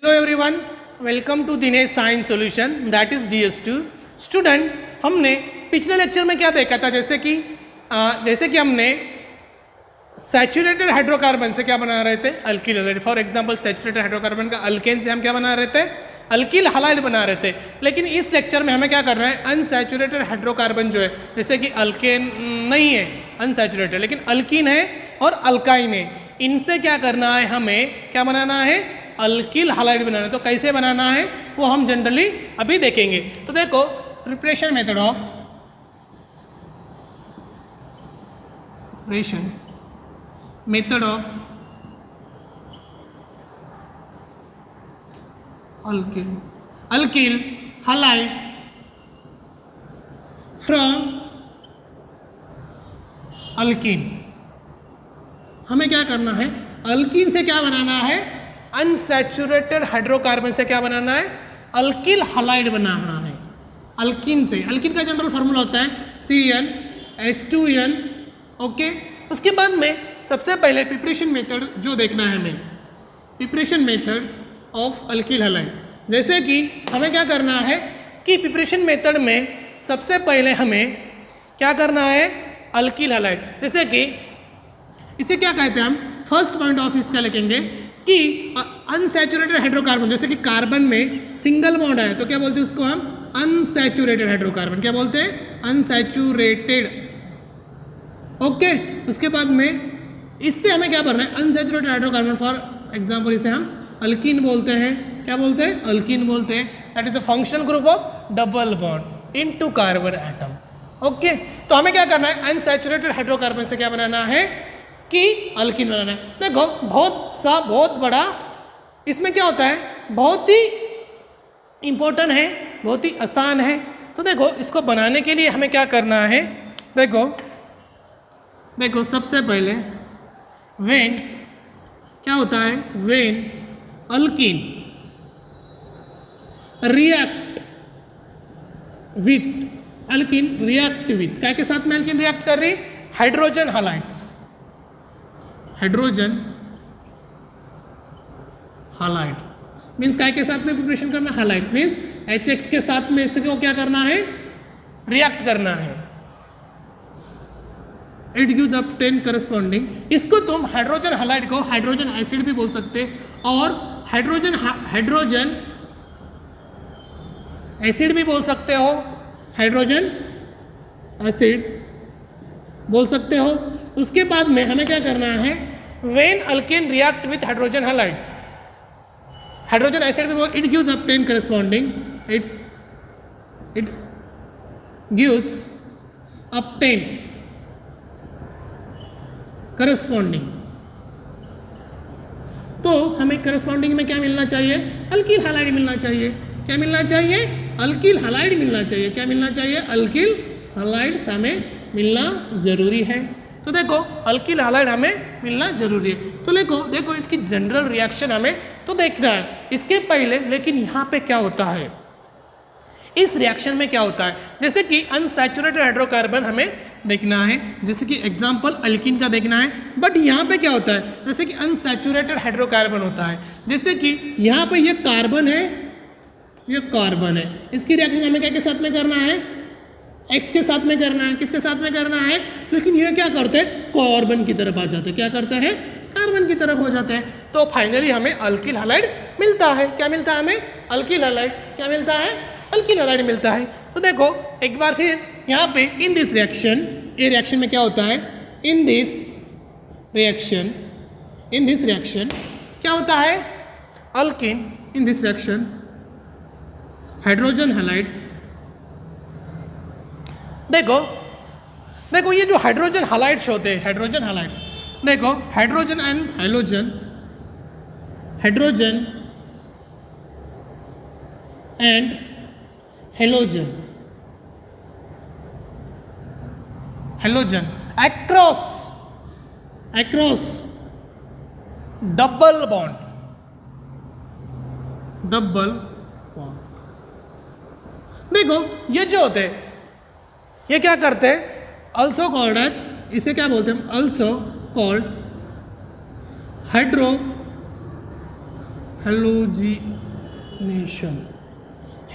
Hello everyone, welcome to Dinesh science solution that is DS2। Student, हमने पिछले lecture में क्या देखा था, जैसे कि हमने सैचुरेटेड हाइड्रोकार्बन से क्या बना रहे थे, alkyl halide. For example saturated hydrocarbon का अल्केन से हम क्या बना रहे थे, अल्किल हैलाइड बना रहे थे। लेकिन इस लेक्चर में हमें क्या करना है, अनसैचुरेटेड हाइड्रोकार्बन जो है, जैसे कि अल्केन नहीं है अनसैचुरेटेड, लेकिन अल्कीन है और अल्काइन है, इनसे क्या करना है, हमें क्या बनाना है, अल्किल हैलाइड बनाना है। तो कैसे बनाना है वो हम जनरली अभी देखेंगे। तो देखो, preparation method of alkyl halide from alkyne. हमें क्या करना है, अल्कीन से क्या बनाना है, अनसैचुरेटेड हाइड्रोकार्बन से क्या बनाना है, अल्किल हैलाइड बनाना है। अल्कीन से, अल्कीन का जनरल फार्मूला होता है CnH2n। ओके, उसके बाद में सबसे पहले प्रिपरेशन मेथड जो देखना है हमें, preparation method of alkyl halide. जैसे कि हमें क्या करना है कि प्रिपरेशन मेथड में सबसे पहले हमें क्या करना है, अल्किल हैलाइड। जैसे कि इसे क्या कहते हैं, हम फर्स्ट पॉइंट ऑफ इसका लिखेंगे कि अनसैचुरेटेड हाइड्रोकार्बन, जैसे कि कार्बन में सिंगल बॉन्ड है तो क्या बोलते हैं उसको हम, अनसैचुरेटेड हाइड्रोकार्बन। क्या बोलते हैं, अनसैचुरेटेड। ओके, उसके बाद में इससे हमें क्या करना है, अनसैचुरेटेड हाइड्रोकार्बन, फॉर एग्जांपल इसे हम अल्कीन बोलते हैं। क्या बोलते हैं, अल्कीन बोलते हैं। That is a functional group of double bond into carbon atom. Okay, तो हमें क्या करना है, अनसैचुरेटेड हाइड्रोकार्बन से क्या बनाना है कि अल्कीन बनाना है। देखो, बहुत बड़ा इसमें क्या होता है, बहुत ही इंपॉर्टेंट है, बहुत ही आसान है। तो देखो, इसको बनाने के लिए हमें क्या करना है, देखो सबसे पहले व्हेन क्या होता है, when alkyne react with, alkyne react with, क्या के साथ में अल्कीन रिएक्ट कर रही, hydrogen halides. Hydrogen halide means काय के साथ में प्रिपरेशन करना, हैलाइड्स मीन्स HX के साथ में इसको क्या करना है, रिएक्ट करना है। It gives up 10 corresponding. इसको तुम हाइड्रोजन हैलाइड को हाइड्रोजन एसिड भी बोल सकते और हाइड्रोजन एसिड भी बोल सकते हो, हाइड्रोजन एसिड बोल सकते हो। उसके बाद में हमें क्या करना है, when alkane react with hydrogen halides, hydrogen acid भी, it gives up 10 corresponding, it's gives up 10 corresponding. तो हमें करस्पॉन्डिंग में क्या मिलना चाहिए, अल्किल हैलाइड मिलना चाहिए। क्या मिलना चाहिए, अल्किल हैलाइड मिलना चाहिए। क्या मिलना चाहिए, अल्किल हैलाइड हमें मिलना जरूरी है। तो देखो, अल्किल हैलाइड हमें मिलना जरूरी है। तो देखो इसकी जनरल रिएक्शन हमें तो देखना है इसके पहले। लेकिन यहाँ पे क्या होता है, इस रिएक्शन में क्या होता है, जैसे कि अनसैचुरेटेड हाइड्रोकार्बन हमें देखना है, जैसे कि एग्जांपल अल्कीन का देखना है। बट यहाँ पे क्या होता है, जैसे कि अनसैचुरेटेड हाइड्रोकार्बन होता है, जैसे कि यहाँ पे ये कार्बन है, ये कार्बन है, इसकी रिएक्शन हमें क्या के साथ में करना है, X के साथ में करना है। किसके साथ में करना है, लेकिन ये क्या करते हैं, कार्बन की तरफ आ जाते हैं। क्या करते हैं, कार्बन की तरफ हो जाते हैं। तो फाइनली हमें अल्किल हैलाइड मिलता है। क्या मिलता है हमें, अल्किल हैलाइड। क्या मिलता है, अल्किल हैलाइड मिलता है। तो देखो एक बार फिर यहाँ पे इन दिस रिएक्शन, ये रिएक्शन में क्या होता है, इन दिस रिएक्शन क्या होता है, alkyne, in this reaction hydrogen halides. देखो ये जो हाइड्रोजन हैलाइड्स होते हैं, हाइड्रोजन हैलाइड्स, देखो hydrogen and halogen, hydrogen and halogen, across double bond. देखो ये जो होते हैं, ये क्या करते हैं, also called as, इसे क्या बोलते हैं, also called हेलोजिनेशन,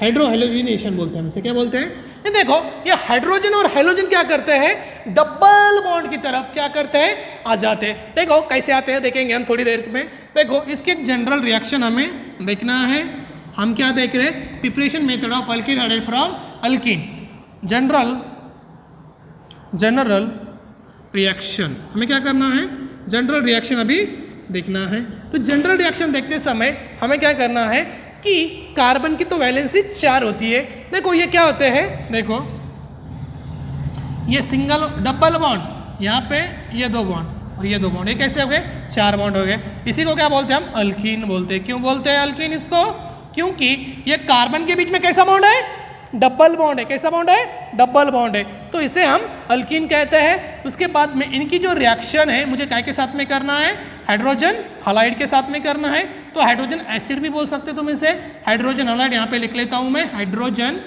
हेलोजिनेशन बोलते हैं, इसे क्या बोलते हैं? ये देखो, ये हाइड्रोजन और हेलोजन क्या करते हैं, डबल बॉन्ड की तरफ क्या करते हैं, आ जाते हैं। देखो कैसे आते हैं, देखेंगे हम थोड़ी देर में। देखो इसके एक जनरल रिएक्शन हमें देखना है। हम क्या देख रहे हैं, preparation method of alkyne hydride from alkyne, general reaction. हमें क्या करना है, जनरल रिएक्शन अभी देखना है। तो जनरल रिएक्शन देखते समय हमें क्या करना है कि कार्बन की तो वैलेंसी 4 होती है। देखो ये क्या होते हैं, देखो ये सिंगल डबल बॉन्ड, यहाँ पे ये 2 बॉन्ड और ये 2 बॉन्ड, ये कैसे हो गए, 4 बॉन्ड हो गए। इसी को क्या बोलते हैं हम, अल्कीन बोलते हैं। क्यों बोलते हैं अल्कीन इसको, क्योंकि ये कार्बन के बीच में कैसा बॉन्ड है, डबल बॉन्ड है। कैसा बॉन्ड है, डबल बॉन्ड है, तो इसे हम अल्कीन कहते हैं। उसके बाद में इनकी जो रिएक्शन है मुझे काय के साथ में करना है, हाइड्रोजन हालाइड के साथ में करना है। तो हाइड्रोजन एसिड भी बोल सकते हो तुम इसे, हाइड्रोजन हालाइड यहाँ पे लिख लेता हूं मैं, हाइड्रोजन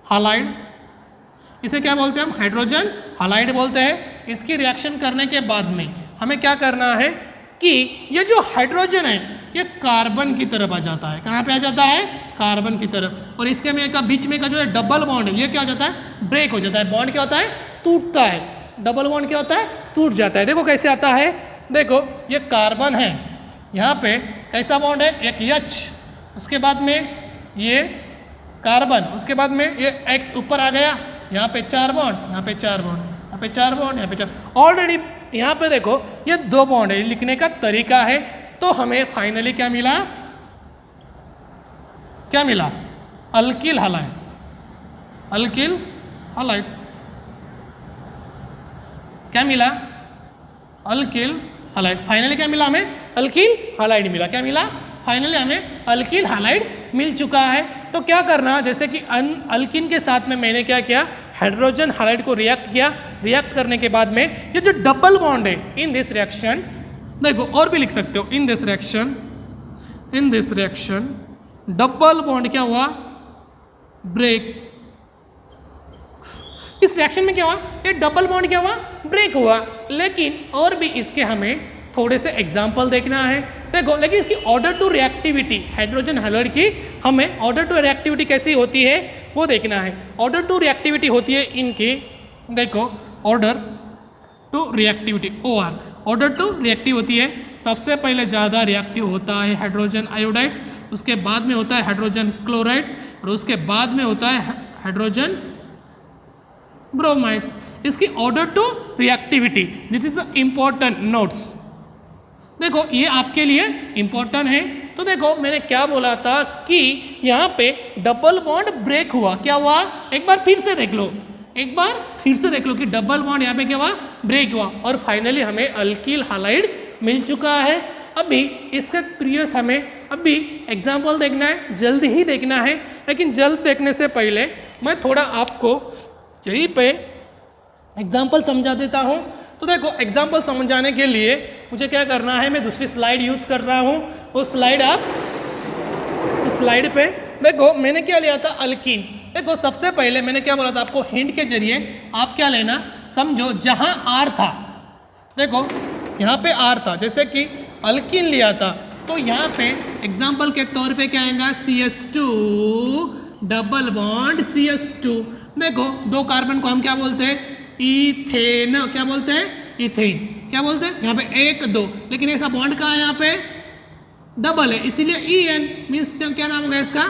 हालाइड, इसे क्या बोलते हैं हम, हाइड्रोजन हालाइड बोलते हैं। इसकी रिएक्शन करने के बाद में हमें क्या करना है कि ये जो हाइड्रोजन है ये कार्बन की तरफ आ जाता है। कहाँ पे आ जाता है, कार्बन की तरफ। और इसके में का बीच में का जो है डबल बॉन्ड है, ये क्या हो जाता है, ब्रेक हो जाता है। बॉन्ड क्या होता है, टूटता है। डबल बॉन्ड क्या होता है, टूट जाता है। देखो कैसे आता है, देखो ये कार्बन है, यहाँ पे कैसा बॉन्ड है, एक H, उसके बाद में ये कार्बन, उसके बाद में ये X ऊपर आ गया, यहाँ पे 4 बॉन्ड, यहाँ पे 4 बॉन्ड, यहाँ पे 4 बॉन्ड, यहाँ पे 4। ऑलरेडी यहाँ पे देखो ये 2 बॉन्ड है, लिखने का तरीका है। तो हमें फाइनली क्या मिला, क्या मिला, अल्किल हालाइड, अल्किल हालाइड्स। क्या मिला, अल्किल हालाइड। फाइनली क्या मिला हमें, अल्किल हालाइड मिला। क्या मिला, फाइनली हमें अल्किल हालाइड मिल चुका है। तो क्या करना, जैसे कि अल्किन के साथ में मैंने क्या किया, हाइड्रोजन हालाइड को रिएक्ट किया। रिएक्ट करने के बाद में ये जो डबल बॉन्ड है, इन दिस रिएक्शन, देखो और भी लिख सकते हो, इन दिस रिएक्शन डबल बॉन्ड क्या हुआ, ब्रेक। इस रिएक्शन में क्या हुआ, ये डबल बॉन्ड क्या हुआ, ब्रेक हुआ। लेकिन और भी इसके हमें थोड़े से एग्जाम्पल देखना है। देखो लेकिन इसकी order to reactivity, hydrogen hydride की हमें ऑर्डर टू रिएक्टिविटी कैसी होती है वो देखना है। ऑर्डर टू रिएक्टिविटी होती है इनकी, देखो order to reactivity, OR, order to reactive होती है। सबसे पहले ज़्यादा रिएक्टिव होता है हाइड्रोजन आयोडाइड्स, उसके बाद में होता है हाइड्रोजन क्लोराइड्स, और उसके बाद में होता है हाइड्रोजन ब्रोमाइड्स। इसकी order to reactivity, this is important notes. देखो ये आपके लिए इंपॉर्टेंट है। तो देखो मैंने क्या बोला था कि यहाँ पे डबल बॉन्ड ब्रेक हुआ, क्या हुआ, एक बार फिर से देख लो, एक बार फिर से देख लो कि डबल बॉन्ड यहाँ पे क्या हुआ, ब्रेक हुआ। और फाइनली हमें अल्किल हालाइड मिल चुका है। अभी इसके प्रीवियस हमें अभी एग्जाम्पल देखना है, जल्द ही देखना है। लेकिन जल्द देखने से पहले मैं थोड़ा आपको यहीं पे एग्जाम्पल समझा देता हूँ। तो देखो एग्जाम्पल समझाने के लिए मुझे क्या करना है, मैं दूसरी स्लाइड यूज़ कर रहा हूँ। वो स्लाइड आप, उस स्लाइड पे देखो मैंने क्या लिया था, अल्कीन। देखो सबसे पहले मैंने क्या बोला था आपको, हिंट के जरिए आप क्या लेना, समझो जहाँ R था, देखो यहाँ पे R था, जैसे कि अल्कीन लिया था, तो यहाँ पे एग्जाम्पल के तौर पे क्या आएगा, CS2 डबल बॉन्ड CS2। देखो 2 कार्बन को हम क्या बोलते हैं, इथेन। क्या बोलते हैं, इथेन। क्या बोलते हैं, यहाँ पे 1 2, लेकिन ऐसा बॉन्ड कहाँ है, यहाँ पे डबल है, इसीलिए EN मीन्स क्या नाम हो गया इसका,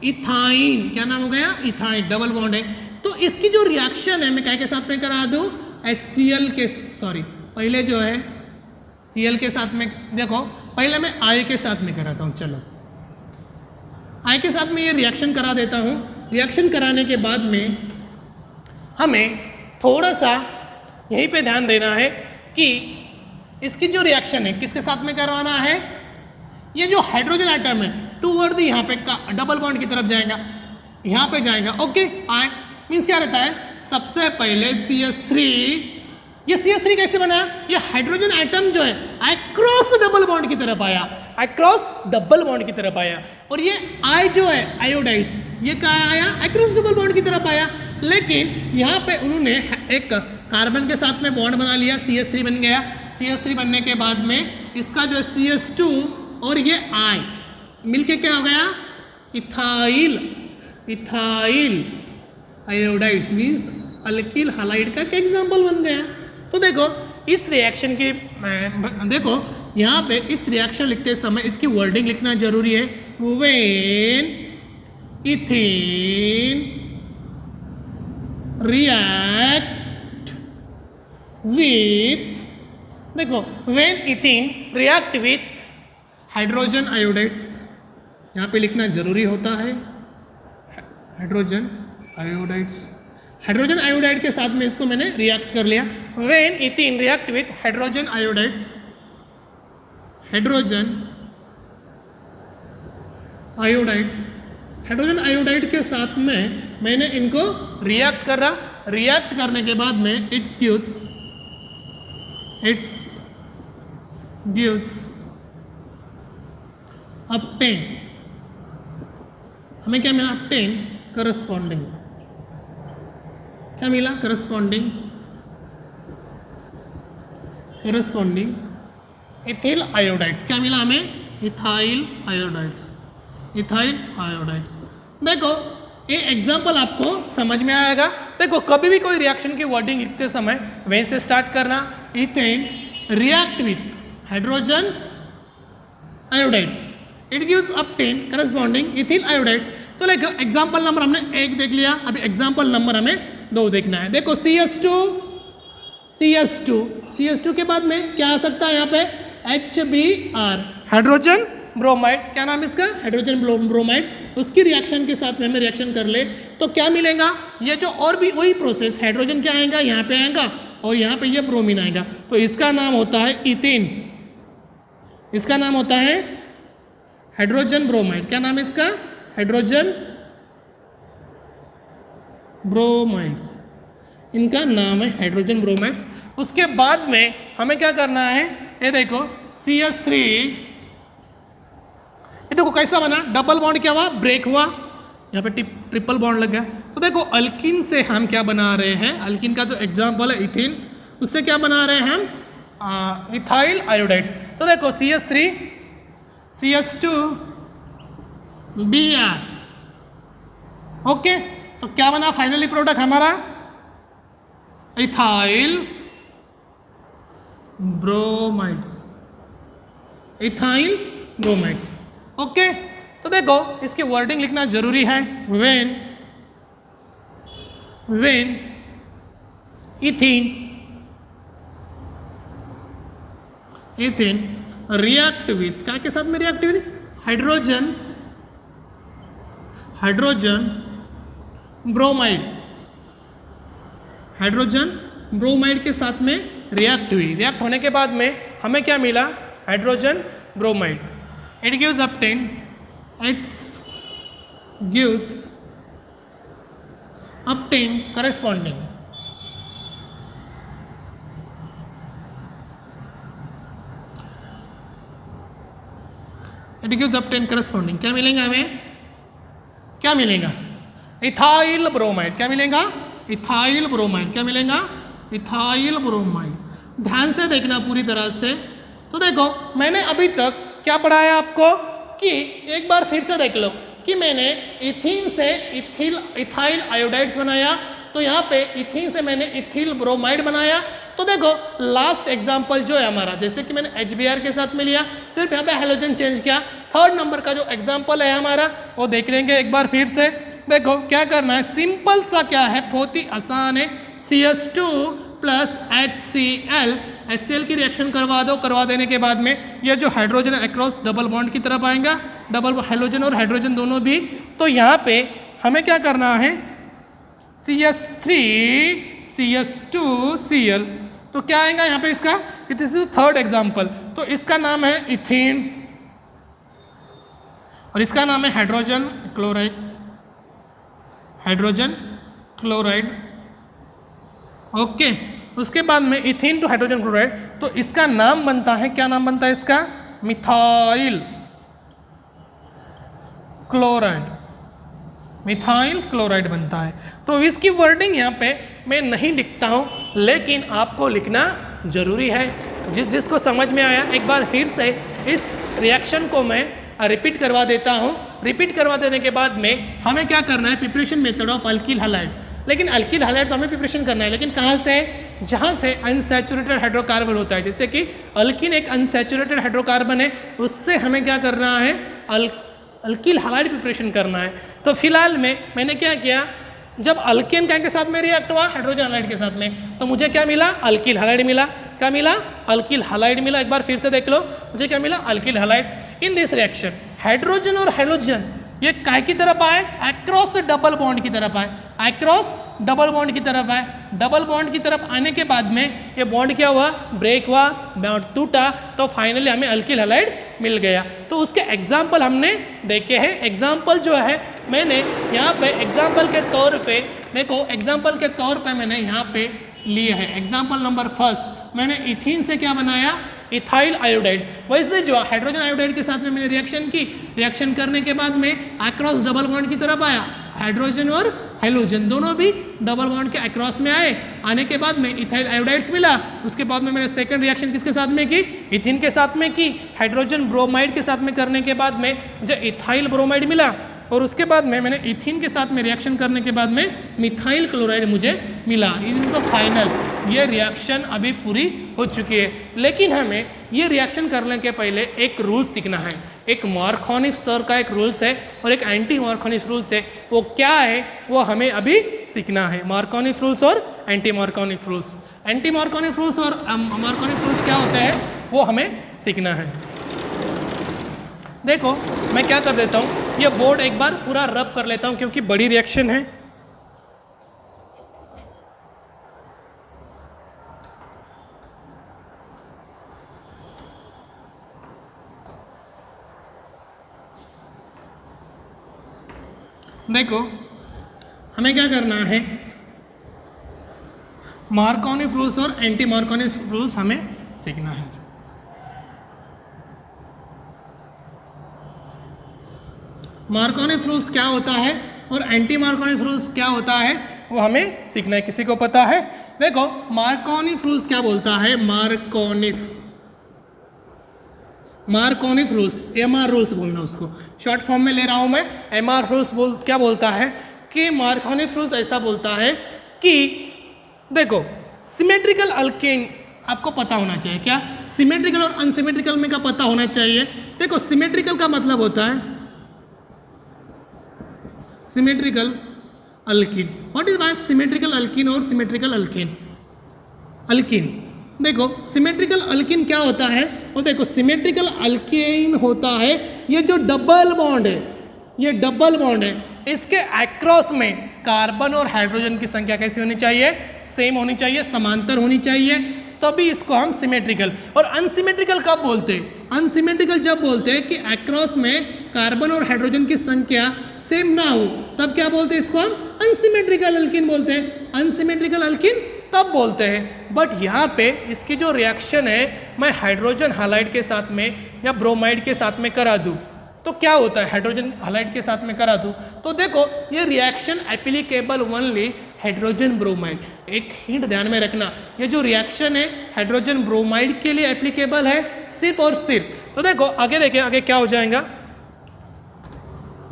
इथाइन। क्या नाम हो गया, इथाइन, डबल बॉन्ड है। तो इसकी जो रिएक्शन है मैं क्या के साथ में करा दूँ, HCl के, सॉरी पहले जो है Cl के साथ में, देखो पहले मैं I के साथ में कराता हूँ। चलो I के साथ में ये रिएक्शन करा देता हूँ। रिएक्शन कराने के बाद में हमें थोड़ा सा यहीं पे ध्यान देना है कि इसकी जो रिएक्शन है किसके साथ में करवाना है, ये जो हाइड्रोजन आइटम है टूवर्ड यहाँ पे डबल बॉन्ड की तरफ जाएगा, यहाँ पे जाएगा। ओके, आई मीन्स क्या रहता है, सबसे पहले CS3, ये CS3 कैसे बना, ये हाइड्रोजन आइटम जो है अक्रॉस डबल बॉन्ड की तरफ आया, अक्रॉस डबल बॉन्ड की तरफ आया। और ये I जो है आयोडाइड्स, ये कहाँ आया, अक्रॉस डबल बॉन्ड की तरफ आया। लेकिन यहाँ पे उन्होंने एक कार्बन के साथ में बॉन्ड बना लिया, CS3 बन गया। CS3 बनने के बाद में इसका जो है CS2 और ये I मिलके क्या हो गया, ethyl iodides means alkyl halide का क्या एग्जाम्पल बन गया। तो देखो इस रिएक्शन की देखो यहाँ पे इस रिएक्शन लिखते समय इसकी वर्डिंग लिखना जरूरी है। व्हेन इथेन रिएक्ट विथ, देखो when ethane react with hydrogen iodides, यहाँ पे लिखना जरूरी होता है। हाइड्रोजन आयोडाइड के साथ में इसको मैंने रिएक्ट कर लिया। When ethane react with hydrogen iodide के साथ में मैंने इनको रिएक्ट करा। रिएक्ट करने के बाद में इट्स गिव्स अपटेन, हमें क्या मिला, अपटेन करस्पॉन्डिंग, क्या मिला, करस्पॉन्डिंग इथिल आयोडाइड्स, क्या मिला हमें, इथाइल आयोडाइड्स। देखो ये एग्जाम्पल आपको समझ में आएगा। देखो कभी भी कोई रिएक्शन की वर्डिंग लिखते समय वेन से स्टार्ट करना, ethane react with hydrogen iodides, it gives obtain corresponding ethyl iodides. तो देखो एग्जाम्पल नंबर हमने 1 देख लिया, अभी एग्जाम्पल नंबर हमें 2 देखना है। देखो CS2 के बाद में क्या आ सकता है यहाँ पे, HBr हाइड्रोजन ब्रोमाइड, क्या नाम इसका, हाइड्रोजन ब्रोमाइड। उसकी रिएक्शन के साथ में हमें रिएक्शन कर ले तो क्या मिलेगा, ये जो और भी वही प्रोसेस, हाइड्रोजन क्या आएगा, यहाँ पे आएगा और यहाँ पे ये ब्रोमीन आएगा। तो इसका नाम होता है इथेन, इसका नाम होता है हाइड्रोजन ब्रोमाइड। क्या नाम है इसका, हाइड्रोजन ब्रोमाइड्स, इनका नाम है हाइड्रोजन ब्रोमाइड्स। उसके बाद में हमें क्या करना है, ये देखो CS3, ये देखो कैसा बना, डबल बॉन्ड क्या हुआ, ब्रेक हुआ, यहाँ पे ट्रिपल बॉन्ड लग गया। तो देखो अल्किन से हम क्या बना रहे हैं, अल्किन का जो एग्जाम्पल है इथेन, उससे क्या बना रहे हैं हम, इथाइल आयोडाइड्स। तो देखो CS3 CS2 Br, ओके। तो क्या बना फाइनली प्रोडक्ट हमारा, इथाइल ब्रोमाइड्स, ओके। तो देखो इसकी वर्डिंग लिखना जरूरी है। व्हेन इथेन रिएक्ट विथ, क्या के साथ में रिएक्ट विथ, हाइड्रोजन ब्रोमाइड के साथ में रिएक्ट हुई। रिएक्ट होने के बाद में हमें क्या मिला, hydrogen bromide, it gives obtain corresponding, क्या मिलेगा हमें, क्या मिलेगा, इथाइल ब्रोमाइड। क्या मिलेगा, इथाइल ब्रोमाइड। क्या मिलेगा, इथाइल ब्रोमाइड। ध्यान से देखना पूरी तरह से। तो देखो मैंने अभी तक क्या पढ़ाया आपको, कि एक बार फिर से देख लो कि मैंने इथीन से इथाइल आयोडाइड्स बनाया, तो यहाँ पे इथीन से मैंने इथिल ब्रोमाइड बनाया। तो देखो लास्ट एग्जाम्पल जो है हमारा, जैसे कि मैंने HBr के साथ में लिया, सिर्फ यहाँ पे हैलोजन चेंज किया। 3rd नंबर का जो एग्जाम्पल है हमारा वो देख लेंगे एक बार फिर से। देखो क्या करना है, सिंपल सा क्या है, बहुत ही आसान है। CS2 प्लस HCl, HCl की रिएक्शन करवा दो। करवा देने के बाद में ये जो हाइड्रोजन अक्रॉस डबल बॉन्ड की तरफ आएगा, डबल हाइड्रोजन और हाइड्रोजन दोनों भी। तो यहाँ पे हमें क्या करना है, CS3 CS2 Cl, तो क्या आएगा यहाँ पे इसका, दिस इज 3rd एग्जाम्पल। तो इसका नाम है इथेन और इसका नाम है हाइड्रोजन क्लोराइड, ओके। उसके बाद में इथेन टू हाइड्रोजन क्लोराइड, तो इसका नाम बनता है, क्या नाम बनता है इसका, मिथाइल क्लोराइड बनता है। तो इसकी वर्डिंग यहाँ पे मैं नहीं लिखता हूँ, लेकिन आपको लिखना जरूरी है। जिसको समझ में आया एक बार फिर से इस रिएक्शन को मैं रिपीट करवा देता हूँ। रिपीट करवा देने के बाद में हमें क्या करना है, preparation method of alkyl halide. लेकिन अल्किल हैलाइड तो हमें प्रिपरेशन करना है, लेकिन कहाँ से, जहाँ से अनसैचुरेटेड हाइड्रोकार्बन होता है। जैसे कि अल्किन एक अनसैचुरेटेड हाइड्रोकार्बन है, उससे हमें क्या करना है, अल्किल हैलाइड प्रिपरेशन करना है। तो फिलहाल में मैंने क्या किया, जब अल्केन क्या के साथ में रिएक्ट हुआ, हाइड्रोजन हैलाइड के साथ में, तो मुझे क्या मिला, अल्किल हैलाइड मिला। क्या मिला, अल्किल हैलाइड मिला। एक बार फिर से देख लो, मुझे क्या मिला, alkyl halides. In this reaction hydrogen और हैलोजन ये काय की तरफ आए, अक्रॉस डबल बॉन्ड की तरफ आए, अक्रॉस डबल बॉन्ड की तरफ आए। डबल बॉन्ड की तरफ आने के बाद में ये बॉन्ड क्या हुआ, ब्रेक हुआ, बॉन्ड टूटा, तो फाइनली हमें अल्किल हैलाइड मिल गया। तो उसके एग्जाम्पल हमने देखे हैं। एग्जाम्पल जो है मैंने यहाँ पे एग्जाम्पल के तौर पे, देखो एग्जाम्पल के तौर पे मैंने यहाँ पे लिए है। एग्जाम्पल नंबर फर्स्ट, मैंने इथीन से क्या बनाया, इथाइल आयोडाइड। वैसे जो हाइड्रोजन आयोडाइड के साथ में मैंने रिएक्शन की, रिएक्शन करने के बाद में अक्रॉस डबल बॉन्ड की तरफ आया, हाइड्रोजन और हेलोजन दोनों भी डबल बॉन्ड के अक्रॉस में आए। आने के बाद में इथाइल आयोडाइड्स मिला। उसके बाद में मैंने सेकंड रिएक्शन किसके साथ में की, इथिन के साथ में की। हाइड्रोजन ब्रोमाइड के साथ में करने के बाद में मुझे इथाइल ब्रोमाइड मिला, और उसके बाद में मैंने इथिन के साथ में रिएक्शन करने के बाद में मिथाइल क्लोराइड मुझे मिला। इनको फाइनल ये रिएक्शन अभी पूरी हो चुकी है। लेकिन हमें ये रिएक्शन करने के पहले एक रूल सीखना है। एक मार्कोनिफ सर का एक रूल्स है और एक एंटी मार्कोनिफ रूल्स है। वो क्या है वो हमें अभी सीखना है। मार्कोनिफ रूल्स और anti Markovnikov rules. Anti Markovnikov rules और मार्कोनिफ रूल्स क्या होते हैं वो हमें सीखना है। देखो मैं क्या कर देता हूँ, ये बोर्ड एक बार पूरा रब कर लेता हूँ क्योंकि बड़ी रिएक्शन है। देखो हमें क्या करना है, मार्कोनिफ रूल्स और एंटी मार्कोनिफ रूल्स हमें सीखना है। मार्कोनिफ रूल्स क्या होता है और एंटी मार्कोनिफ रूल्स क्या होता है वो हमें सीखना है। किसी को पता है? देखो मार्कोनिफ रूल्स क्या बोलता है, मार्कोनिफ रूल्स, एमआर रूल्स बोलना उसको, शॉर्ट फॉर्म में ले रहा हूं मैं। एमआर रूल्स क्या बोलता है कि मार्कोनिफ रूल्स ऐसा बोलता है कि देखो सिमेट्रिकल अल्केन आपको पता होना चाहिए। क्या सिमेट्रिकल और अनसिमेट्रिकल में का पता होना चाहिए। देखो सिमेट्रिकल का मतलब होता है symmetrical alkyne. What is by symmetrical alkyne और सिमेट्रिकल अल्केन? अल्कीन देखो सिमेट्रिकल अल्कीन क्या होता है वो देखो, सिमेट्रिकल अल्कीन होता है ये जो डबल बॉन्ड है, ये डबल बॉन्ड है, इसके अक्रॉस में कार्बन और हाइड्रोजन की संख्या कैसी होनी चाहिए, सेम होनी चाहिए, समांतर होनी चाहिए, तभी इसको हम सिमेट्रिकल। और अनसिमेट्रिकल कब बोलते हैं? अनसिमेट्रिकल जब बोलते हैं कि अक्रॉस में कार्बन और हाइड्रोजन की संख्या सेम ना हो, तब क्या बोलते हैं? इसको हम अनसिमेट्रिकल अल्कीन बोलते हैं। अनसिमेट्रिकल अल्कीन तब बोलते हैं। बट यहाँ पे इसकी जो रिएक्शन है मैं हाइड्रोजन हैलाइड के साथ में या ब्रोमाइड के साथ में करा दूँ तो क्या होता है, हाइड्रोजन हैलाइड के साथ में करा दूँ तो देखो ये reaction applicable only hydrogen bromide. एक हिंट ध्यान में रखना, ये जो रिएक्शन है हाइड्रोजन ब्रोमाइड के लिए एप्लीकेबल है सिर्फ और सिर्फ। तो देखो आगे देखें, आगे क्या हो जाएगा।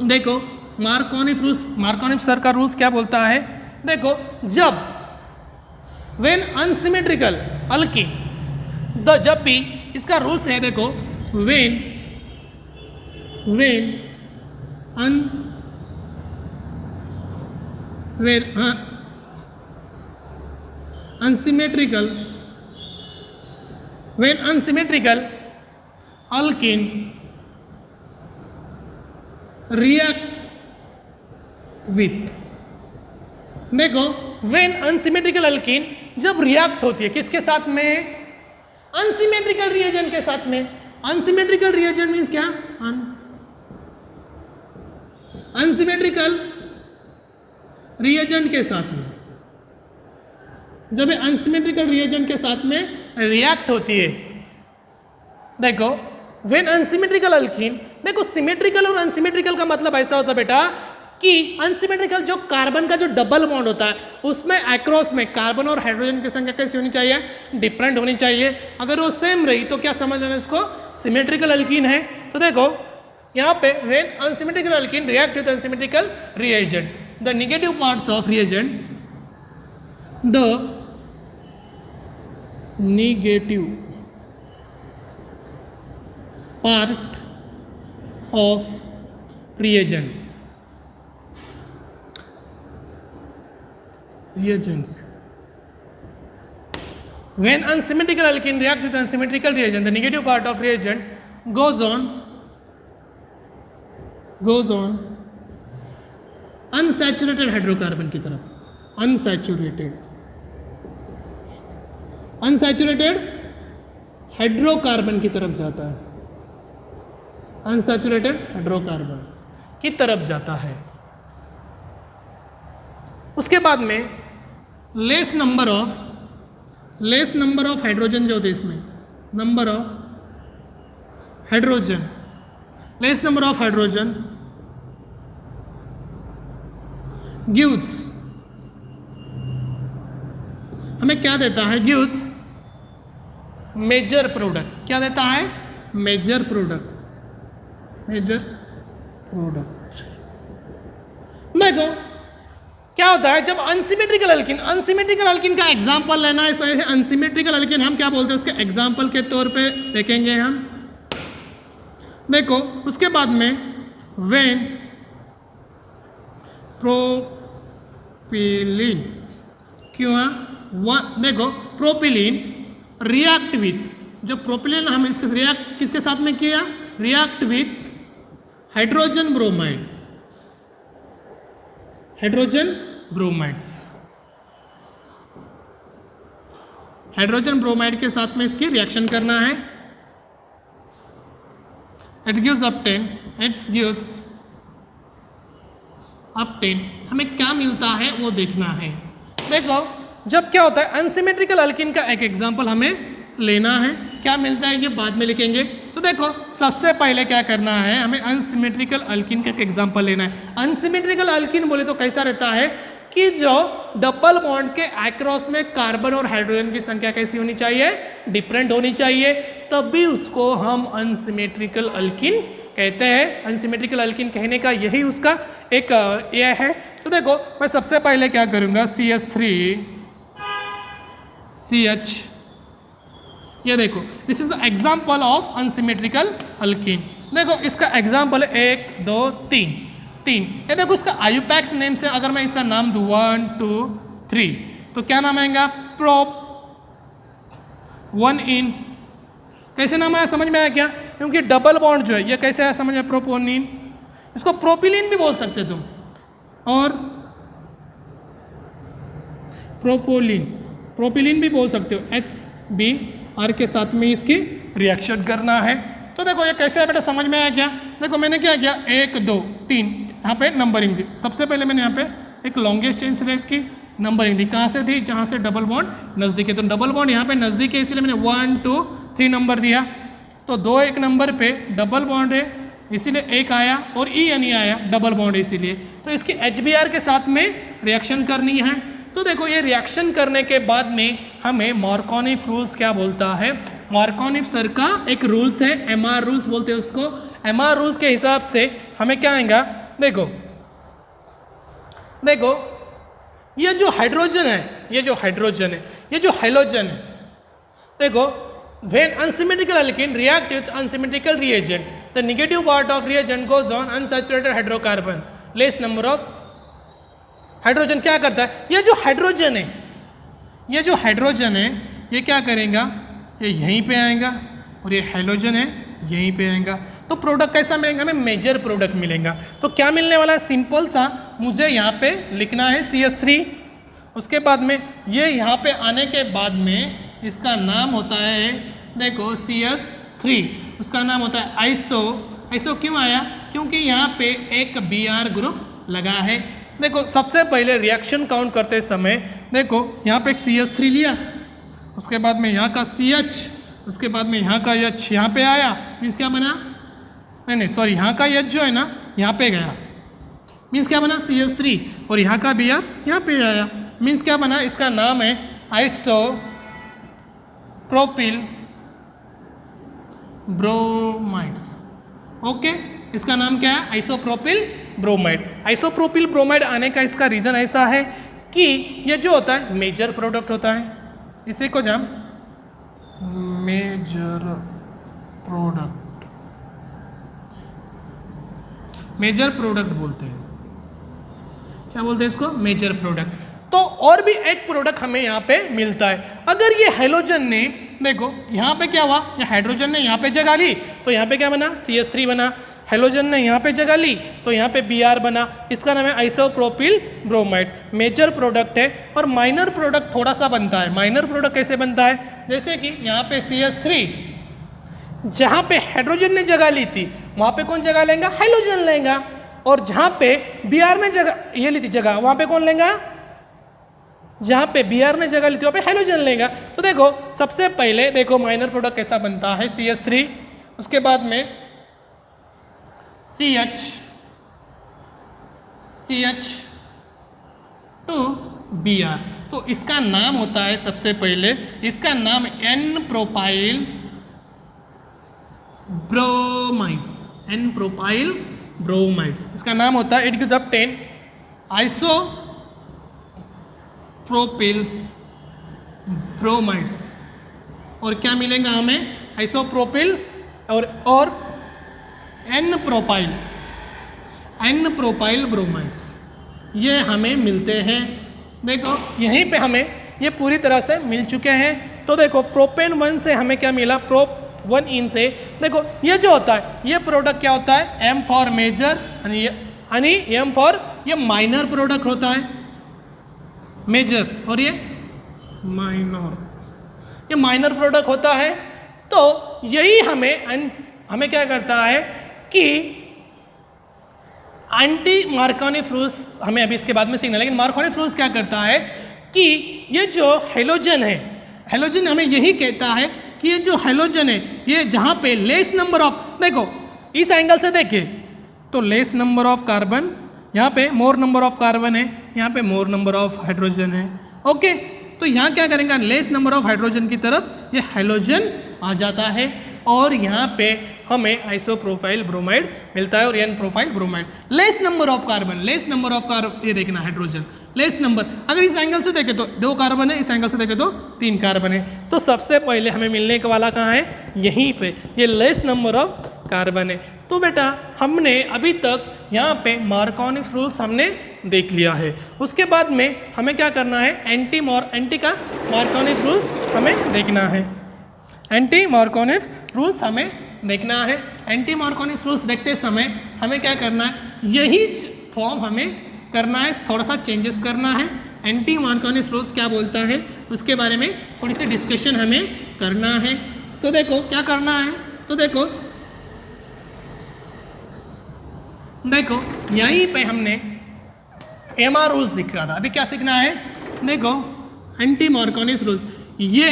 देखो मार्कोनिफ रूल्स, मार्कोनिफ सर का रूल्स क्या बोलता है, देखो जब व्हेन अनसिमेट्रिकल अल्कीन, जब भी इसका रूल्स है देखो when unsymmetrical alkyne react with, देखो व्हेन अनसिमेट्रिकल अल्कीन जब रिएक्ट होती है किसके साथ में, अनसिमेट्रिकल रिएजेंट के साथ में। अनसिमेट्रिकल रिएजेंट मीन्स क्या, अनसिमेट्रिकल रिएजेंट के साथ में, जब अनसिमेट्रिकल रिएजेंट के साथ में रिएक्ट होती है। देखो व्हेन अनसिमेट्रिकल अल्कीन, देखो सिमेट्रिकल और अनसिमेट्रिकल का मतलब ऐसा होता है बेटा कि अनसिमेट्रिकल जो कार्बन का जो डबल बॉन्ड होता है उसमें अक्रॉस में कार्बन और हाइड्रोजन की संख्या कैसी होनी चाहिए, डिफरेंट होनी चाहिए। अगर वो सेम रही तो क्या समझ लेना इसको सिमेट्रिकल अल्कीन है। तो देखो यहाँ पे when unsymmetrical alkyne react with unsymmetrical reagent, the negative parts of reagent, the negative part of reagents when unsymmetrical alkene react with unsymmetrical reagent, the negative part of reagent goes on unsaturated hydrocarbon की तरफ, unsaturated hydrocarbon की तरफ जाता है, unsaturated hydrocarbon की तरफ जाता है। उसके बाद में लेस नंबर ऑफ हाइड्रोजन जो होते हैं इसमें, number of hydrogen, less number of hydrogen gives, हमें क्या देता है, गिव्स मेजर प्रोडक्ट। क्या देता है, मेजर प्रोडक्ट। देखो क्या होता है जब अनसिमेट्रिकल अल्किन का एग्जांपल लेना है। अनसिमेट्रिकल अल्किन हम क्या बोलते हैं, उसके एग्जांपल के तौर पे देखेंगे हम। देखो उसके बाद में व्हेन प्रोपिलीन, क्यों, देखो प्रोपिलीन रिएक्ट विथ, जो प्रोपिलीन हम इसके रिएक्ट किसके साथ में किया, रिएक्ट विथ हाइड्रोजन ब्रोमाइड के साथ में इसकी रिएक्शन करना है। इट गिव्स अपटेन, हमें क्या मिलता है वो देखना है। देखो जब क्या होता है अनसिमेट्रिकल अल्किन का एक एग्जांपल हमें लेना है, क्या मिलता है ये बाद में लिखेंगे। तो देखो सबसे पहले क्या करना है, हमें अनसिमेट्रिकल अल्किन का एक एग्जांपल लेना है। अनसिमेट्रिकल अल्किन बोले तो कैसा रहता है कि जो डबल बॉन्ड के अक्रॉस में कार्बन और हाइड्रोजन की संख्या कैसी होनी चाहिए, डिफरेंट होनी चाहिए, तभी उसको हम अनसिमेट्रिकल अल्किन कहते हैं। अनसिमेट्रिकल अल्किन कहने का यही उसका एक ये है। तो देखो मैं सबसे पहले क्या करूँगा, CH3CH, ये देखो this is example of unsymmetrical alkyne. देखो इसका एग्जाम्पल है 1 2 3, ये देखो इसका आयुपैक्स नेम से अगर मैं इसका नाम दूँ 1 2 3 तो क्या नाम आएगा, प्रोप 1 इन। कैसे नाम आया, समझ में आया क्या, क्योंकि डबल बॉन्ड जो है ये कैसे आया समझ में, प्रोपोनिन, इसको प्रोपिलीन भी बोल सकते तुम, और प्रोपिलीन भी बोल सकते हो, HBr के साथ में इसकी रिएक्शन करना है। तो देखो ये कैसे है बेटा, समझ में आया क्या। देखो मैंने क्या किया, 1 2 3 यहाँ पे नंबरिंग दी। सबसे पहले मैंने यहाँ पे एक लॉन्गेस्ट चेन सिलेक्ट की, नंबरिंग दी कहाँ से थी, जहाँ से डबल बॉन्ड नज़दीक है। तो डबल बॉन्ड यहाँ पे नज़दीक है इसलिए मैंने 1 2 3 नंबर दिया। तो 2 1 नंबर पे डबल बॉन्ड है इसीलिए 1 आया, और ई यानी आया, डबल बॉन्ड है इसीलिए। तो इसकी HBr के साथ में रिएक्शन करनी है। तो देखो ये रिएक्शन करने के बाद में हमें मार्कोनिफ रूल्स क्या बोलता है, मार्कोनिफ सर का एक रूल्स है, MR रूल्स बोलते हैं उसको। MR रूल्स के हिसाब से हमें क्या आएगा, देखो ये जो हाइड्रोजन है, ये जो हाइलोजन है, देखो when unsymmetrical alkene react with unsymmetrical reagent, the negative part of reagent goes on unsaturated hydrocarbon, less number of hydrogen क्या करता है, ये जो हाइड्रोजन है ये क्या करेगा, ये यहीं पे आएगा, और ये हाइड्रोजन है यहीं पे आएगा। तो प्रोडक्ट कैसा मिलेगा, हमें मेजर प्रोडक्ट मिलेगा। तो क्या मिलने वाला है, सिंपल सा मुझे यहाँ पे लिखना है CH3, उसके बाद में ये यहाँ पे आने के बाद में इसका नाम होता है, देखो CH3, उसका नाम होता है आइसो क्यों आया, क्योंकि यहाँ पे एक Br ग्रुप लगा है। देखो सबसे पहले रिएक्शन काउंट करते समय देखो यहाँ पे एक CH3 लिया, उसके बाद में यहाँ का CH, उसके बाद में यहाँ का H यहाँ पे आया, मीन्स क्या बना, नहीं सॉरी यहाँ का H जो है ना यहाँ पे गया, मीन्स क्या बना CH3 और यहाँ का Br यहाँ पे आया, मीन्स क्या बना, इसका नाम है आइसोप्रोपिल ब्रोमाइड्स। ओके, इसका नाम क्या है, आइसोप्रोपिल ब्रोमाइड। आइसोप्रोपिल ब्रोमाइड आने का इसका रीज़न ऐसा है कि ये जो होता है मेजर प्रोडक्ट होता है, इसी को हम मेजर प्रोडक्ट बोलते हैं। क्या बोलते हैं इसको, मेजर प्रोडक्ट। तो और भी एक प्रोडक्ट हमें यहाँ पे मिलता है। अगर ये हेलोजन ने, देखो यहाँ पे क्या हुआ, ये हाइड्रोजन ने यहाँ पे जगह ली तो यहाँ पे क्या बना, CH3 बना। हेलोजन ने यहाँ पे जगह ली तो यहाँ पे Br बना। इसका नाम है आइसोप्रोपिल ब्रोमाइड। मेजर प्रोडक्ट है और माइनर प्रोडक्ट थोड़ा सा बनता है। माइनर प्रोडक्ट कैसे बनता है, जैसे कि यहाँ पे CH3, जहाँ पे हाइड्रोजन ने जगह ली थी वहाँ पे कौन जगह लेगा, हेलोजन लेगा। और जहाँ पे Br ने जगह ये ली थी जगह, वहाँ पे कौन लेगा, जहाँ पे Br ने जगह ली थी वहाँ पे हेलोजन लेगा। तो देखो सबसे पहले देखो माइनर प्रोडक्ट कैसा बनता है, CH3, उसके बाद में CH2Br। तो इसका नाम होता है सबसे पहले, इसका नाम N प्रोपाइल ब्रोमाइड्स, इसका नाम होता है। It gives up 10 isopropyl bromides. और क्या मिलेगा हमें, आइसोप्रोपिल और N प्रोपाइल ब्रोमाइड्स, ये हमें मिलते हैं। देखो यहीं पे हमें ये पूरी तरह से मिल चुके हैं। तो देखो प्रोपेन 1 से हमें क्या मिला, प्रोप 1 इन से देखो ये जो होता है ये प्रोडक्ट क्या होता है, M फॉर मेजर यानी M फॉर ये माइनर प्रोडक्ट होता है, मेजर, और ये माइनर प्रोडक्ट होता है। तो यही हमें क्या करता है कि एंटी मार्कोनिक रूल्स हमें अभी इसके बाद में सीखना है। लेकिन मार्कोनिक रूल्स क्या करता है कि ये जो हेलोजन है, हेलोजन हमें यही कहता है कि ये जो हेलोजन है ये जहाँ पे लेस नंबर ऑफ, देखो इस एंगल से देखिए तो लेस नंबर ऑफ कार्बन, यहाँ पे मोर नंबर ऑफ कार्बन है, यहाँ पे मोर नंबर ऑफ हाइड्रोजन है। ओके, तो यहाँ क्या करेंगे, लेस नंबर ऑफ हाइड्रोजन की तरफ ये हेलोजन आ जाता है और यहाँ पे हमें आइसोप्रोपाइल ब्रोमाइड मिलता है और N propyl bromide. Less number of carbon, ये देखना हाइड्रोजन, लेस नंबर, अगर इस एंगल से देखें तो 2 कार्बन है, इस एंगल से देखें तो 3 कार्बन है। तो सबसे पहले हमें मिलने का वाला कहाँ है, यहीं पे, ये लेस नंबर ऑफ कार्बन है। तो बेटा हमने अभी तक यहाँ पे मार्कोनिक रूल्स हमने देख लिया है। उसके बाद में हमें क्या करना है, एंटी का मार्कोनिक रूल्स हमें देखना है। एंटी मार्कोनिक रूल्स हमें देखना है। एंटी मार्कोनिक रूल्स देखते समय हमें क्या करना है, यही फॉर्म हमें करना है, थोड़ा सा चेंजेस करना है। एंटी मार्कोनिक रूल्स क्या बोलता है उसके बारे में थोड़ी सी डिस्कशन हमें करना है। तो देखो क्या करना है, तो देखो यहीं पे हमने MR रूल्स दिख रहा था, अभी क्या सीखना है, देखो एंटी मार्कोनिक रूल्स, ये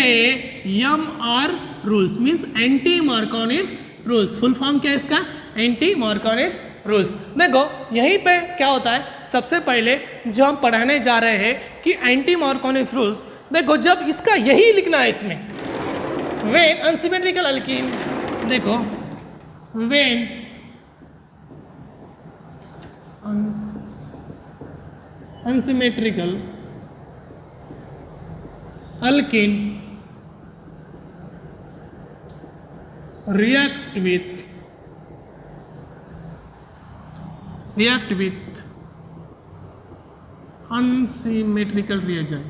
MR rules means anti Markovnikov rules, full form क्या है इसका, एंटी मार्कोनिक रूल्स। देखो यहीं पे क्या होता है, सबसे पहले जो हम पढ़ाने जा रहे हैं कि एंटी मार्कोनिक रूल्स, देखो जब इसका यही लिखना है इसमें, व्हेन अनसिमेट्रिकल अल्कीन, देखो when unsymmetrical alkene react with unsymmetrical reagent,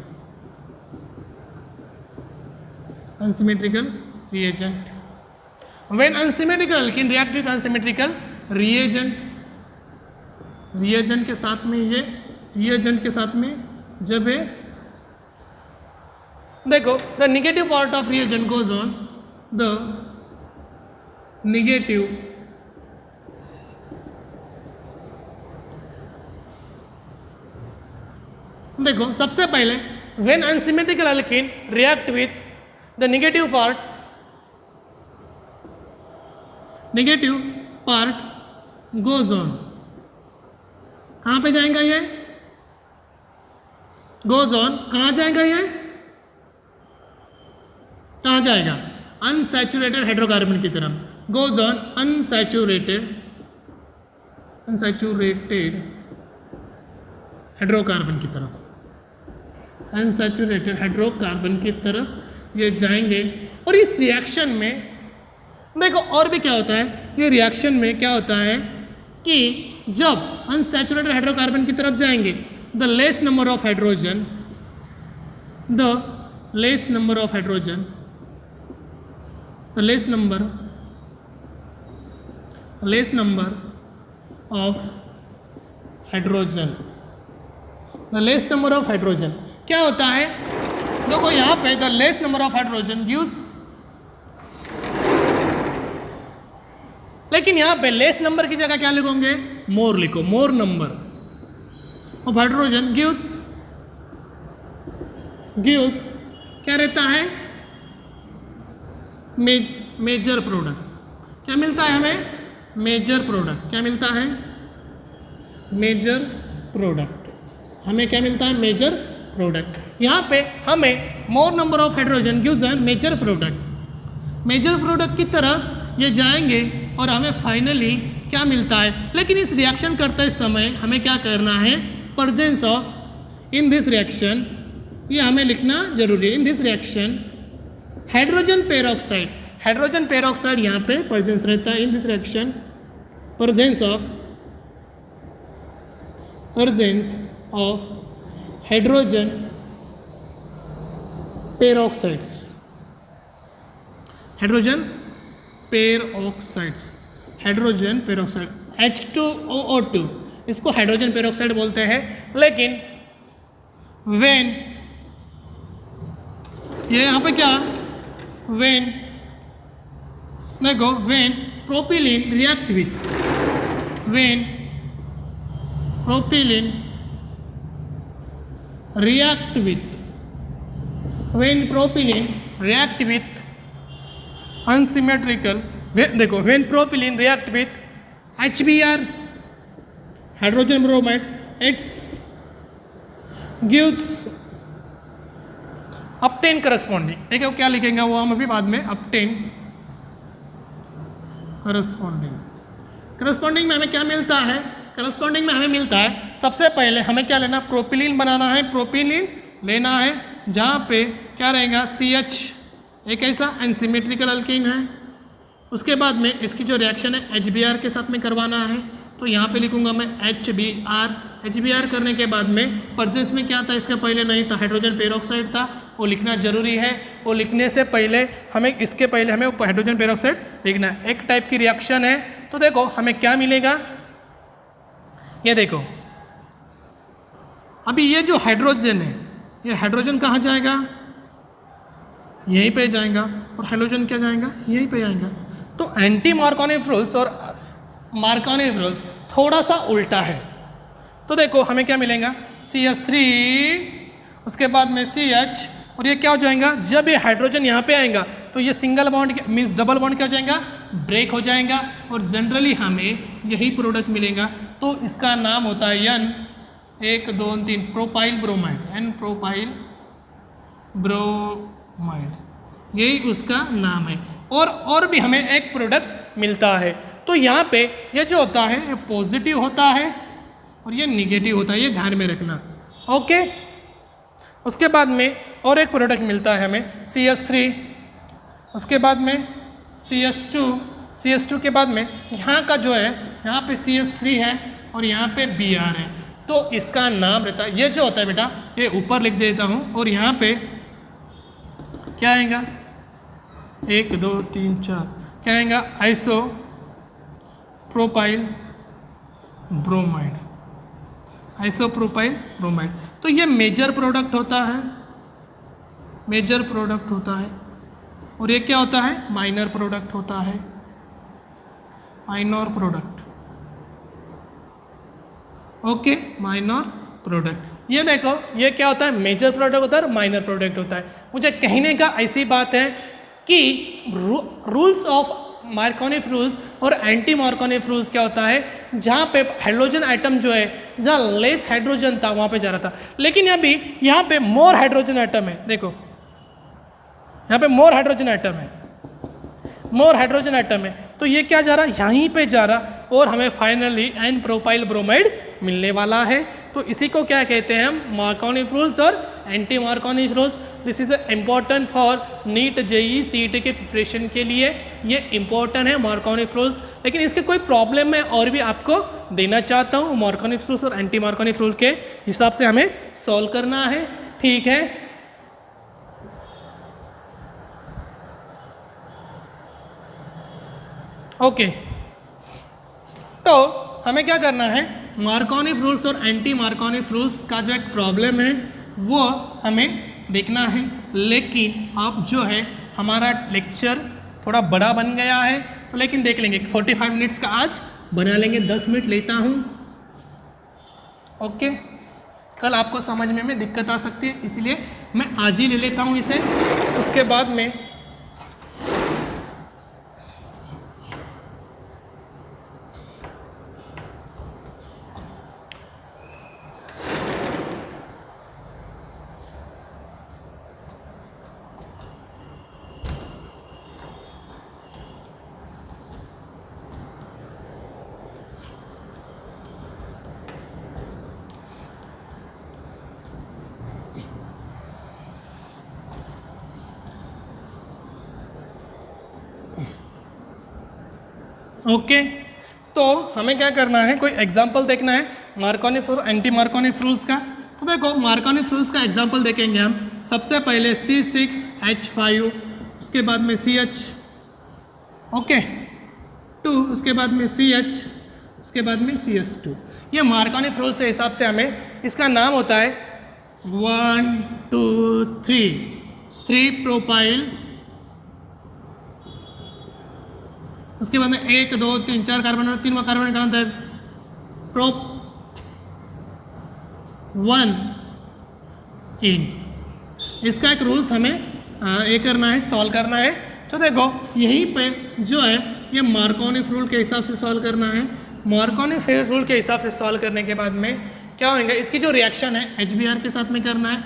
when unsymmetrical alkene react with unsymmetrical reagent के साथ में, ये reagent के साथ में जब है, देखो the negative part of reagent goes on, the negative देखो सबसे पहले when unsymmetrical alkene react with the negative part goes on, कहाँ पे जाएगा ये, गोज ऑन, कहाँ जाएगा ये, कहाँ जाएगा, अनसैचुरेटेड हाइड्रोकार्बन की तरफ, गोज ऑन अनसैचुरेटेड हाइड्रोकार्बन की तरफ, अनसैचुरेटेड हाइड्रोकार्बन की तरफ ये जाएंगे। और इस रिएक्शन में देखो और भी क्या होता है, ये रिएक्शन में क्या होता है कि जब अनसैचुरेटेड हाइड्रोकार्बन की तरफ जाएंगे, the less number of hydrogen, the less number of hydrogen, the less number of hydrogen, the less number of hydrogen क्या होता है, देखो यहाँ पे the less number of hydrogen gives, लेकिन यहाँ पे लेस नंबर की जगह क्या लिखोगे, मोर लिखो, मोर नंबर ऑफ हाइड्रोजन गिव्स क्या रहता है, मेजर प्रोडक्ट। क्या मिलता है हमें, मेजर प्रोडक्ट। क्या मिलता है, मेजर प्रोडक्ट। हमें क्या मिलता है, मेजर प्रोडक्ट। यहाँ पे हमें more number of hydrogen gives an major product. Major product की तरफ ये जाएंगे और हमें फाइनली क्या मिलता है। लेकिन इस रिएक्शन करते समय हमें क्या करना है, presence of in this reaction, ये हमें लिखना जरूरी है। In this reaction hydrogen peroxide, hydrogen peroxide यहाँ पे प्रेजेंस रहता है। In this reaction presence of hydrogen peroxides, hydrogen peroxides, hydrogen peroxide H2O2, इसको हाइड्रोजन पेरोक्साइड बोलते हैं। लेकिन वेन, ये यहाँ पे क्या, वेन देखो, when propylene react with, when propylene react with, when propylene react with unsymmetrical, देखो when propylene react with HBr, hydrogen bromide, it's gives obtain corresponding, ठीक है, क्या लिखेंगे वो हम अभी बाद में, obtain corresponding में हमें क्या मिलता है, करस्पॉन्डिंग में हमें मिलता है, सबसे पहले हमें क्या लेना, प्रोपिलीन बनाना है, प्रोपिलीन लेना है, जहाँ पे क्या रहेगा CH, एक ऐसा एनसिमेट्रिकल अल्कीन है। उसके बाद में इसकी जो रिएक्शन है HBr के साथ में करवाना है, तो यहाँ पे लिखूंगा मैं HBr करने के बाद में प्रेजेंस में क्या था, इसके पहले नहीं था, हाइड्रोजन पेरोक्साइड था, वो लिखना जरूरी है। वो लिखने से पहले हमें, इसके पहले हमें हाइड्रोजन पेरोक्साइड लिखना है। एक टाइप की रिएक्शन है, तो देखो हमें क्या मिलेगा, ये देखो अभी ये जो हाइड्रोजन है, ये हाइड्रोजन कहाँ जाएगा, यहीं पे जाएगा, और हाइड्रोजन क्या जाएगा, यहीं पे जाएगा। तो एंटी मार्कोनिफ रूल्स और मार्कोनिफ रूल्स थोड़ा सा उल्टा है। तो देखो हमें क्या मिलेगा, CH3, उसके बाद में CH, और ये क्या हो जाएगा, जब ये हाइड्रोजन यहाँ पे आएगा तो ये single bond means double bond क्या हो जाएगा, ब्रेक हो जाएगा, और जनरली हमें यही प्रोडक्ट मिलेगा। तो इसका नाम होता है N 1 2 3 propyl bromide, N propyl bromide, यही उसका नाम है। और भी हमें एक प्रोडक्ट मिलता है। तो यहाँ पे ये जो होता है ये पॉजिटिव होता है और ये निगेटिव होता है, ये ध्यान में रखना, ओके। उसके बाद में और एक प्रोडक्ट मिलता है हमें CH3, उसके बाद में CH2 के बाद में यहाँ का जो है, यहाँ पे CH3 है और यहाँ पे Br है, तो इसका नाम रहता है, ये जो होता है बेटा, ये ऊपर लिख देता हूँ, और यहाँ पे क्या आएगा, 1 2 3 4, क्या आएगा, iso propyl bromide, isopropyl bromide. तो ये मेजर प्रोडक्ट होता है, मेजर प्रोडक्ट होता है, और ये क्या होता है, माइनर प्रोडक्ट होता है, minor product, okay, minor product. ये देखो ये क्या होता है, मेजर प्रोडक्ट होता है और माइनर प्रोडक्ट होता है। मुझे कहने का ऐसी बात है कि रूल्स ऑफ मार्कोनिफ रूल्स और एंटी मार्कोनिफ रूल्स क्या होता है जहाँ पे हाइड्रोजन आइटम जो है, जहाँ लेस हाइड्रोजन था वहाँ पे जा रहा था, लेकिन अभी यहाँ पे मोर हाइड्रोजन आइटम है। देखो यहाँ पे मोर हाइड्रोजन आइटम है, मोर हाइड्रोजन आइटम है, तो ये क्या जा रहा है, यहीं पे जा रहा, और हमें फाइनली एन प्रोपाइल ब्रोमाइड मिलने वाला है। तो इसी को क्या कहते हैं हम, मार्कोनी रूल्स और anti Markovnikov rules. This is important for NEET JEE CET के प्रिपरेशन के लिए, ये इम्पॉर्टेंट है मार्कोनी रूल्स। लेकिन इसके कोई प्रॉब्लम मैं और भी आपको देना चाहता हूँ, मार्कोनी रूल्स और एंटी मार्कोनी रूल के हिसाब से हमें सॉल्व करना है, ठीक है। ओके तो हमें क्या करना है, मार्कोनी रूल्स और एंटी मार्कोनी रूल्स का जो एक प्रॉब्लम है वो हमें देखना है। लेकिन अब जो है हमारा लेक्चर थोड़ा बड़ा बन गया है, तो लेकिन देख लेंगे 45 मिनट्स का आज बना लेंगे, 10 मिनट लेता हूँ। ओके कल आपको समझने में दिक्कत आ सकती है, इसलिए मैं आज ही ले लेता हूँ इसे, उसके बाद में ओके तो हमें क्या करना है, कोई एग्जाम्पल देखना है मार्कोनी और एंटी मार्कोनी रूल्स का। तो देखो मार्कोनी रूल्स का एग्जाम्पल देखेंगे हम। सबसे पहले C6H5, उसके बाद में CH, ओके 2, उसके बाद में CH, उसके बाद में CS2। ये मार्कोनी रूल्स के हिसाब से हमें इसका नाम होता है 1 2 3 प्रोपाइल, उसके बाद में 1 2 3 4 कार्बन, 3 कार्बन का अंतर प्रोप 1 इन। इसका एक रूल्स हमें ये करना है, सॉल्व करना है। तो देखो यहीं पे जो है ये मार्कोनी रूल के हिसाब से सॉल्व करना है। मार्कोनी रूल के हिसाब से सॉल्व करने के बाद में क्या होगा, इसकी जो रिएक्शन है HBr के साथ में करना है,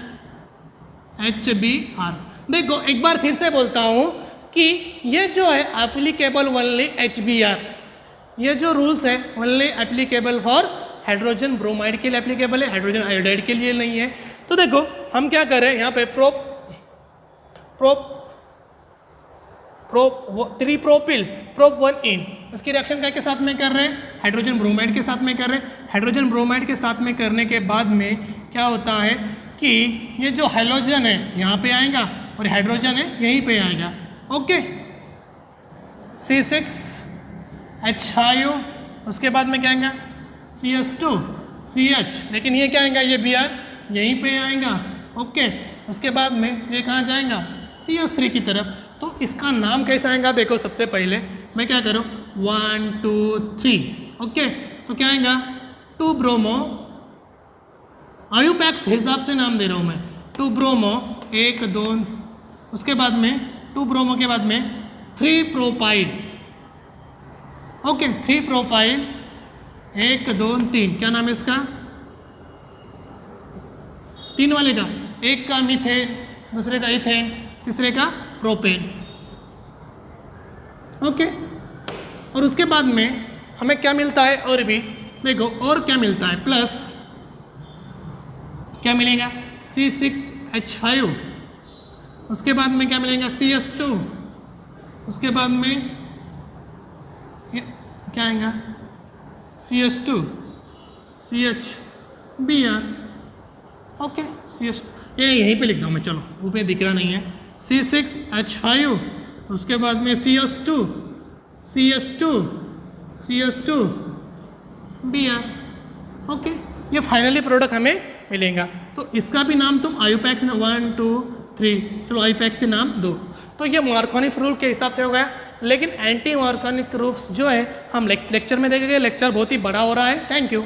HBr। देखो एक बार फिर से बोलता हूँ कि ये जो है एप्लीकेबल ओनली HBr, ये जो रूल्स है only applicable for hydrogen bromide के लिए एप्लीकेबल है, हाइड्रोजन आयोडाइड के लिए नहीं है। तो देखो हम क्या करें, यहाँ पे प्रोप 1 इन, उसकी रिएक्शन क्या के साथ में कर रहे हैं, हाइड्रोजन ब्रोमाइड के साथ में कर रहे हैं। हाइड्रोजन ब्रोमाइड के साथ में करने के बाद में क्या होता है कि ये जो हाइड्रोजन है यहाँ पे आएगा और हाइड्रोजन है यहीं पे आएगा। ओके C6H5, उसके बाद में क्या आएगा CS2 CH, लेकिन ये क्या आएगा, ये Br यहीं पे आएगा। ओके उसके बाद में ये कहाँ जाएगा, CS3 की तरफ। तो इसका नाम कैसा आएगा, देखो सबसे पहले मैं क्या करूँ 1 2 3। ओके तो क्या आएगा 2 ब्रोमो, आयुपैक्स हिसाब से नाम दे रहा हूँ मैं, 2 ब्रोमो 1 2, उसके बाद में 2 ब्रोमो के बाद में 3 प्रोपाइल। ओके 3 प्रोपाइल 1 2 3, क्या नाम है इसका, 3 वाले का, एक का मीथेन, दूसरे का इथेन, तीसरे का प्रोपेन। ओके और उसके बाद में हमें क्या मिलता है, और भी देखो और क्या मिलता है, प्लस क्या मिलेगा C6H5, उसके बाद में क्या मिलेगा CS2, उसके बाद में क्या आएगा CS2 CH Br। Okay CS, ये यहीं पे लिख दूँ मैं, चलो ऊपर दिख रहा नहीं है, C6H5, उसके बाद में CS2 Br। ओके ये फाइनली प्रोडक्ट हमें मिलेगा। तो इसका भी नाम तुम आयुपैक्स ने 1 2 3, चलो आयुपैक्स से नाम दो। तो ये मार्कोनी रूल के हिसाब से हो गया। लेकिन एंटी मार्कोनी रूल्स जो है हम लेक्चर में देखेंगे, लेक्चर बहुत ही बड़ा हो रहा है। Thank you.